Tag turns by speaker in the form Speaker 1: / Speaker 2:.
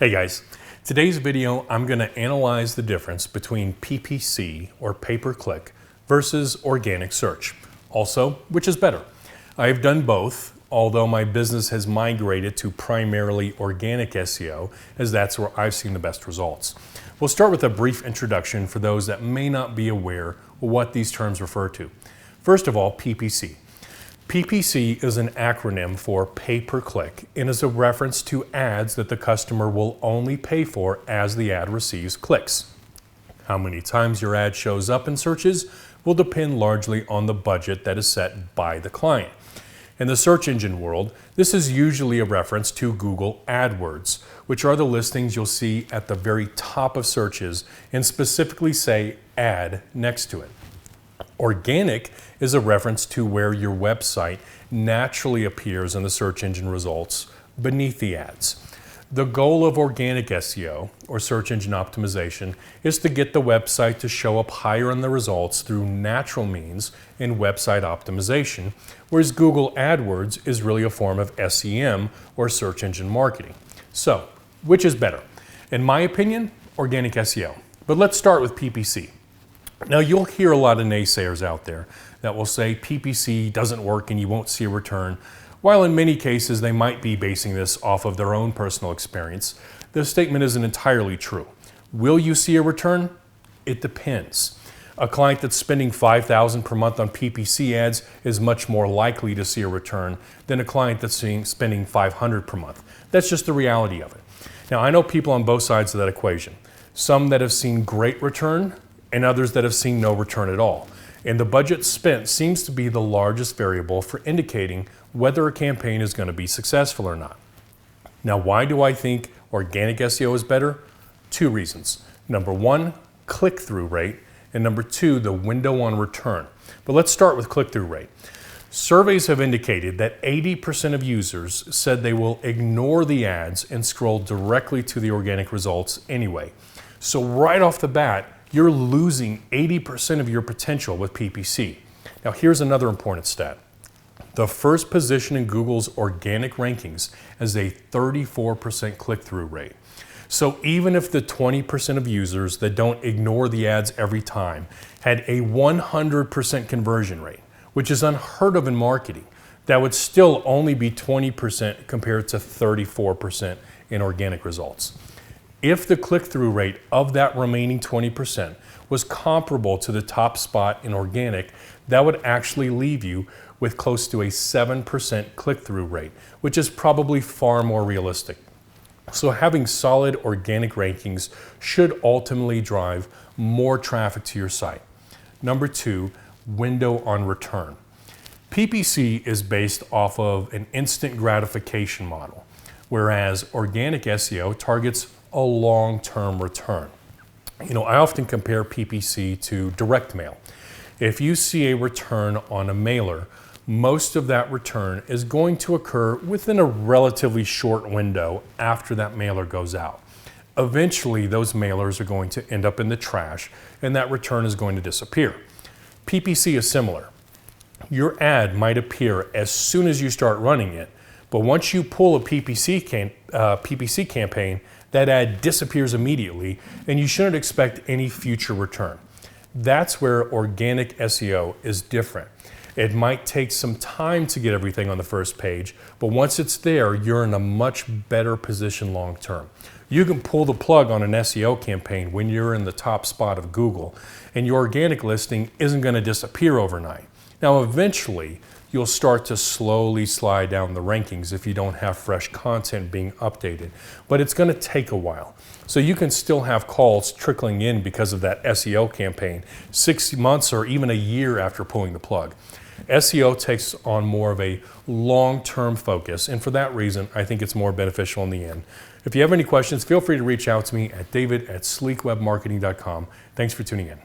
Speaker 1: Hey guys, today's video I'm going to analyze the difference between PPC or pay-per-click versus organic search. Also, which is better? I've done both, although my business has migrated to primarily organic SEO as that's where I've seen the best results. We'll start with a brief introduction for those that may not be aware what these terms refer to. First of all, PPC. PPC is an acronym for pay-per-click and is a reference to ads that the customer will only pay for as the ad receives clicks. How many times your ad shows up in searches will depend largely on the budget that is set by the client. In the search engine world, this is usually a reference to Google AdWords, which are the listings you'll see at the very top of searches and specifically say ad next to it. Organic is a reference to where your website naturally appears in the search engine results beneath the ads. The goal of organic SEO, or search engine optimization, is to get the website to show up higher in the results through natural means in website optimization, whereas Google AdWords is really a form of SEM, or search engine marketing. So, which is better? In my opinion, organic SEO. But let's start with PPC. Now you'll hear a lot of naysayers out there that will say PPC doesn't work and you won't see a return. While in many cases they might be basing this off of their own personal experience, this statement isn't entirely true. Will you see a return? It depends. A client that's spending $5,000 per month on PPC ads is much more likely to see a return than a client that's spending $500 per month. That's just the reality of it. Now I know people on both sides of that equation. Some that have seen great return and others that have seen no return at all. And the budget spent seems to be the largest variable for indicating whether a campaign is going to be successful or not. Now, why do I think organic SEO is better? Two reasons. Number one, click-through rate, and number two, the window on return. But let's start with click-through rate. Surveys have indicated that 80% of users said they will ignore the ads and scroll directly to the organic results anyway. So right off the bat, you're losing 80% of your potential with PPC. Now here's another important stat. The first position in Google's organic rankings has a 34% click-through rate. So even if the 20% of users that don't ignore the ads every time had a 100% conversion rate, which is unheard of in marketing, that would still only be 20% compared to 34% in organic results. If the click-through rate of that remaining 20% was comparable to the top spot in organic, that would actually leave you with close to a 7% click-through rate, which is probably far more realistic. So having solid organic rankings should ultimately drive more traffic to your site. Number two, window on return. PPC is based off of an instant gratification model, whereas organic SEO targets a long-term return. I often compare PPC to direct mail. If you see a return on a mailer, most of that return is going to occur within a relatively short window after that mailer goes out. Eventually, those mailers are going to end up in the trash and that return is going to disappear. PPC is similar. Your ad might appear as soon as you start running it, but once you pull a PPC campaign, that ad disappears immediately and you shouldn't expect any future return. That's where organic SEO is different. It might take some time to get everything on the first page, but once it's there, you're in a much better position long term. You can pull the plug on an SEO campaign when you're in the top spot of Google, and your organic listing isn't going to disappear overnight. Now, eventually, you'll start to slowly slide down the rankings if you don't have fresh content being updated, but it's going to take a while. So you can still have calls trickling in because of that SEO campaign 6 months or even a year after pulling the plug. SEO takes on more of a long-term focus, and for that reason, I think it's more beneficial in the end. If you have any questions, feel free to reach out to me at david@sleekwebmarketing.com. Thanks for tuning in.